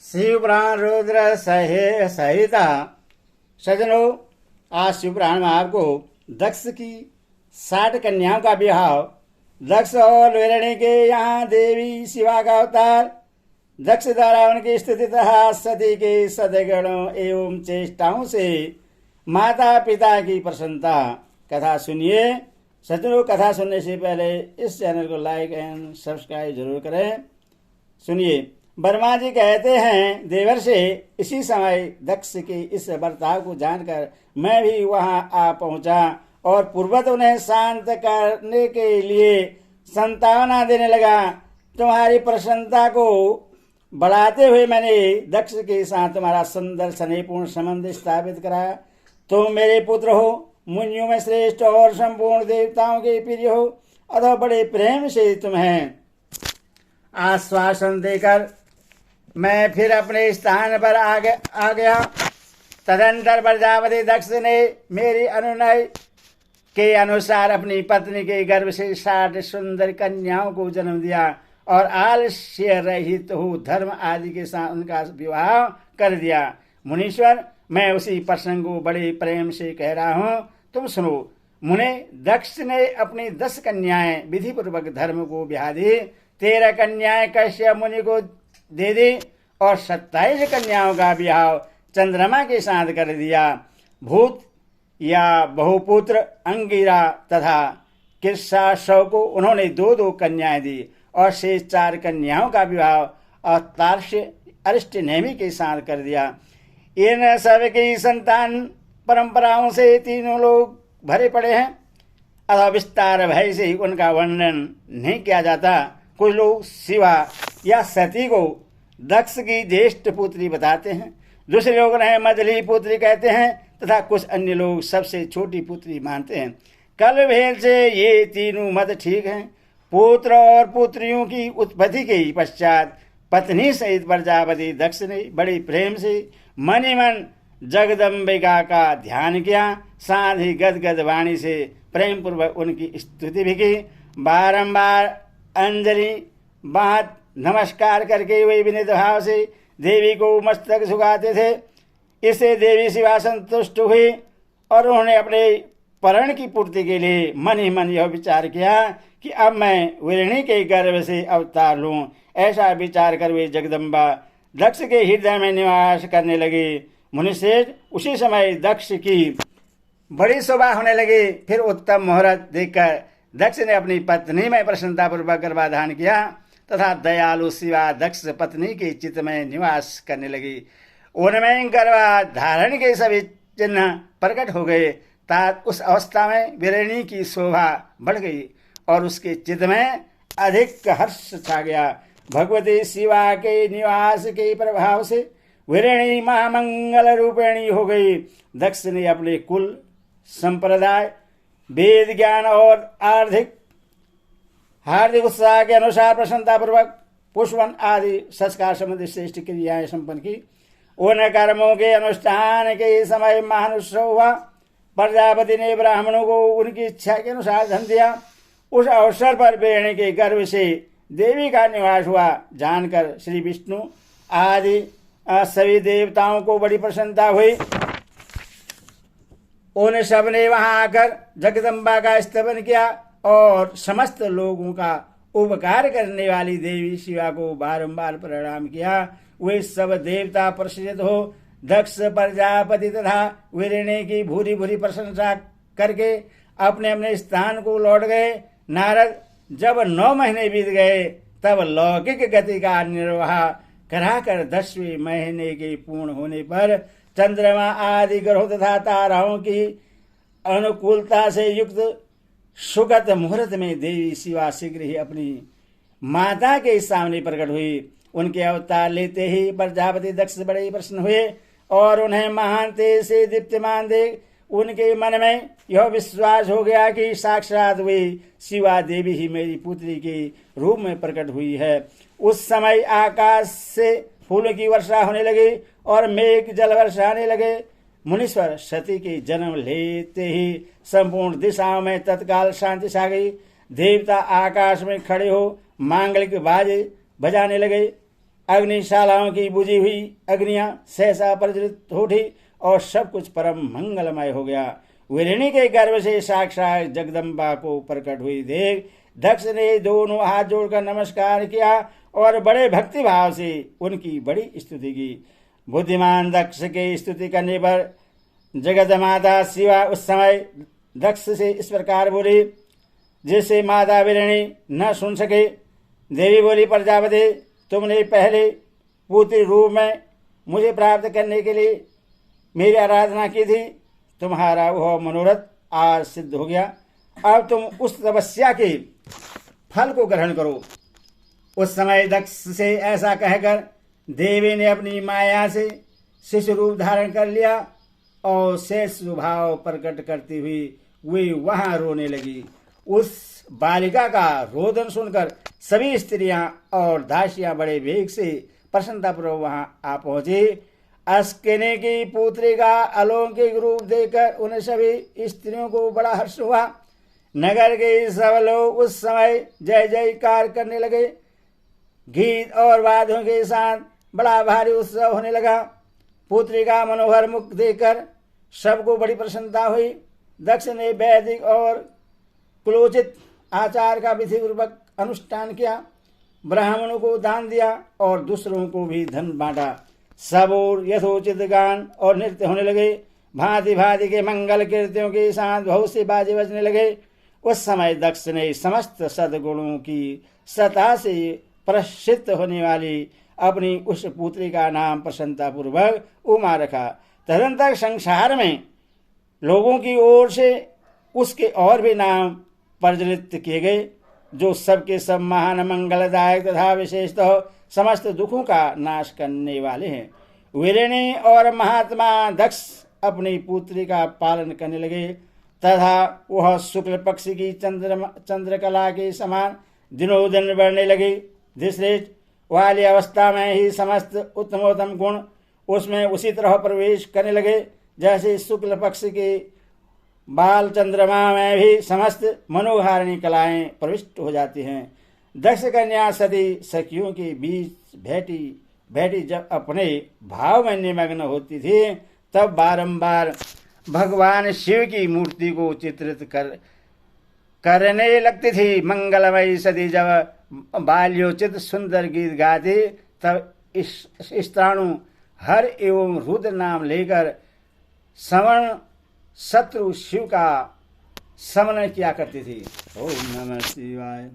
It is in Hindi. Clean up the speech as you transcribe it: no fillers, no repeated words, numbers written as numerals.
शिवपुराण रुद्र संहिता। सज्जनों, आज शिवपुराण में आपको दक्ष की 60 कन्याओं का विवाह, दक्ष और विरणी के यहाँ देवी शिवा का अवतार, दक्ष द्वारा उनकी स्तुति तथा सती के सदगुणों एवं चेष्टाओं से माता पिता की प्रसन्नता। कथा सुनिए। सज्जनों, कथा सुनने से पहले इस चैनल को लाइक एंड सब्सक्राइब जरूर करें। सुनिए। वर्मा जी कहते हैं, देवर्षि, इसी समय दक्ष के इस बर्ताव को जानकर मैं भी वहां आ पहुंचा और पूर्वत उन्हें शांत करने के लिए संतावना देने लगा। तुम्हारी प्रसन्नता को बढ़ाते हुए मैंने दक्ष के साथ तुम्हारा सुंदर स्नेहपूर्ण संबंध स्थापित कराया। तुम मेरे पुत्र हो, मुनियों में श्रेष्ठ और संपूर्ण देवताओं के प्रिय हो, अतः बड़े प्रेम से तुम्हें आश्वासन देकर मैं फिर अपने स्थान पर आ गया। तदंतर प्रजापति दक्ष ने मेरी अनुनय के अनुसार अपनी पत्नी के गर्भ से 60 सुंदर कन्याओं को जन्म दिया और आलस्य रहित हो धर्म आदि के साथ उनका विवाह कर दिया। मुनीश्वर, मैं उसी प्रसंग को बड़े प्रेम से कह रहा हूँ, तुम सुनो। मुने, दक्ष ने अपनी 10 कन्याएं विधि पूर्वक धर्म को ब्याह दी, 13 कन्याएं कश्यप मुनि को दे दी और 27 कन्याओं का ब्याह चंद्रमा के साथ कर दिया। भूत या बहुपुत्र अंगिरा तथा किस्साशव को उन्होंने 2-2 कन्याएं दी और शेष 4 कन्याओं का विवाह अतार्ष्य अरिष्टनेमि के साथ कर दिया। इन सब की संतान परंपराओं से तीनों लोग भरे पड़े हैं, अतः विस्तार भय से उनका वर्णन नहीं किया जाता। कुछ लोग शिवा या सती को दक्ष की ज्येष्ठ पुत्री बताते हैं, दूसरे लोग उन्हें मझली पुत्री कहते हैं तथा कुछ अन्य लोग सबसे छोटी पुत्री मानते हैं। कल भेद से ये तीनों मत ठीक हैं। पुत्र और पुत्रियों की उत्पत्ति के पश्चात पत्नी सहित प्रजापति दक्ष ने बड़े प्रेम से मन ही मन जगदम्बिका का ध्यान किया, साथ ही गदगद वाणी से प्रेम पूर्वक उनकी स्तुति भी की। बारंबार अंजलि बात नमस्कार करके वे विनीत भाव से देवी को मस्तक झुकाते थे। इससे देवी शिवा संतुष्ट हुई और उन्होंने अपने परण की पूर्ति के लिए मन ही मन यह विचार किया कि अब मैं विरणी के गर्भ से अवतार लूं। ऐसा विचार कर वे जगदम्बा दक्ष के हृदय में निवास करने लगे। मुनिश्रेष्ठ, उसी समय दक्ष की बड़ी शोभा होने लगी। फिर उत्तम मुहूर्त देखकर दक्ष ने अपनी पत्नी में प्रसन्नता पूर्वक गर्भाधान किया तथा दयालु शिवा दक्ष पत्नी के चित्त में निवास करने लगी। उनमें गर्भाधारण के सभी चिन्ह प्रकट हो गए। उस अवस्था में विरणी की शोभा बढ़ गई और उसके चित्त में अधिक हर्ष छा गया। भगवती शिवा के निवास के प्रभाव से विरणी महामंगल रूपिणी हो गई। दक्ष ने अपने कुल संप्रदाय, वेद ज्ञान और हार्दिक उत्साह के अनुसार प्रसन्नता पूर्वक पुष्पन आदि संस्कार संबंधी श्रेष्ठ क्रियाएं संपन्न की। उन कर्मों के अनुष्ठान के समय महान उत्सव हुआ। प्रजापति ने ब्राह्मणों को उनकी इच्छा के अनुसार धन दिया। उस अवसर पर विरणी के गर्भ से देवी का निवास हुआ जानकर श्री विष्णु आदि सभी देवताओं को बड़ी प्रसन्नता हुई। उन सब ने वहां आकर जगदम्बा का स्तवन किया और समस्त लोगों का उपकार करने वाली देवी शिवा को बारंबार प्रणाम किया। वे सब देवता प्रसन्नित हो दक्ष प्रजापति तथा विरणी की भूरी भूरी प्रशंसा करके अपने अपने स्थान को लौट गए। नारद, जब 9 महीने बीत गए तब लौकिक गति का निर्वाह कराकर 10वें महीने के पूर्ण होने पर चंद्रमा आदि ग्रहों तथा ताराओं की अनुकूलता से युक्त सुगत मुहूर्त में देवी शिवा शीघ्र ही अपनी माता के सामने प्रकट हुई। उनके अवतार लेते ही प्रजापति दक्ष बड़े प्रसन्न हुए और उन्हें महान तेज से दीप्तिमान देख उनके मन में यह विश्वास हो गया कि साक्षात वे शिवा देवी ही मेरी पुत्री के रूप में प्रकट हुई है। उस समय आकाश से फूलों की वर्षा होने लगी और मेघ जल बरसाने लगे। मुनीश्वर, सती के जन्म लेते ही संपूर्ण दिशाओं में तत्काल शांति छा गई। देवता आकाश में खड़े हो मांगलिक बाजे बजाने लगे। अग्निशालाओं की बुझी हुई अग्नियां सहसा प्रज्वलित हो उठी और सब कुछ परम मंगलमय हो गया। वीरिणी के गर्भ से साक्षात जगदम्बा को प्रकट हुई देख दक्ष ने दोनों हाथ जोड़कर नमस्कार किया और बड़े भक्ति भाव से उनकी बड़ी स्तुति की। बुद्धिमान दक्ष के स्तुति करने पर जगत माता शिवा उस समय दक्ष से इस प्रकार बोली, जिसे माता वीरिणी न सुन सके। देवी बोली, प्रजापति, तुमने पहले पुत्री रूप में मुझे प्राप्त करने के लिए मेरी आराधना की थी। तुम्हारा वह मनोरथ आज सिद्ध हो गया। अब तुम उस तपस्या के फल को ग्रहण करो। उस समय दक्ष से ऐसा कहकर देवी ने अपनी माया से शिशु रूप धारण कर लिया और शेष स्वभाव प्रकट करती हुई वे वहां रोने लगी। उस बालिका का रोदन सुनकर सभी स्त्रियां और दासियां बड़े वेग से प्रसन्नतापूर्वक वहां आ पहुंची। अस्किनी की पुत्री का अलौकिक रूप देखकर उन्हें सभी स्त्रियों को बड़ा हर्ष हुआ। नगर के सब लोग उस समय जय जयकार करने लगे। गीत और वाद्यों के साथ बड़ा भारी उत्सव होने लगा। पुत्री का मनोहर मुख देखकर सबको बड़ी प्रसन्नता हुई। दक्ष ने वैदिक और कुलोचित आचार का विधिपूर्वक अनुष्ठान किया, ब्राह्मणों को दान दिया और दूसरों को भी धन बांटा। सब और यथोचित गान और नृत्य होने लगे। भांति भांति के मंगल कीर्तियों के साथ बहुत से बाजे बजने लगे। उस समय दक्ष ने समस्त सद्गुणों की सत्ता से प्रसिद्ध होने वाली अपनी उस पुत्री का नाम प्रसन्नता पूर्वक उमा रखा। तदंतर संसार में लोगों की ओर से उसके और भी नाम प्रज्वलित किए गए, जो सबके सब महान मंगलदायक तथा विशेषतः समस्त दुखों का नाश करने वाले हैं। वीरिणी और महात्मा दक्ष अपनी पुत्री का पालन करने लगे तथा वह शुक्ल पक्ष की चंद्रकला के समान दिनों दिन बढ़ने लगी। धृतराष्ट्र वाली अवस्था में ही समस्त उत्तमोत्तम गुण उसमें उसी तरह प्रवेश करने लगे जैसे शुक्ल पक्ष के बाल चंद्रमा में भी समस्त मनोहारिणी कलाएं प्रविष्ट हो जाती हैं। दक्ष कन्या सती सखियों के बीच बैठी जब अपने भाव में निमग्न होती थी, तब बारंबार भगवान शिव की मूर्ति को चित्रित करने लगती थी। मंगलमयी सती जब बाल्योचित सुंदर गीत गाती, तब इस त्राणु हर एवं रुद्र नाम लेकर श्रवण शत्रु शिव का समन किया करती थी। ओम नमः शिवाय।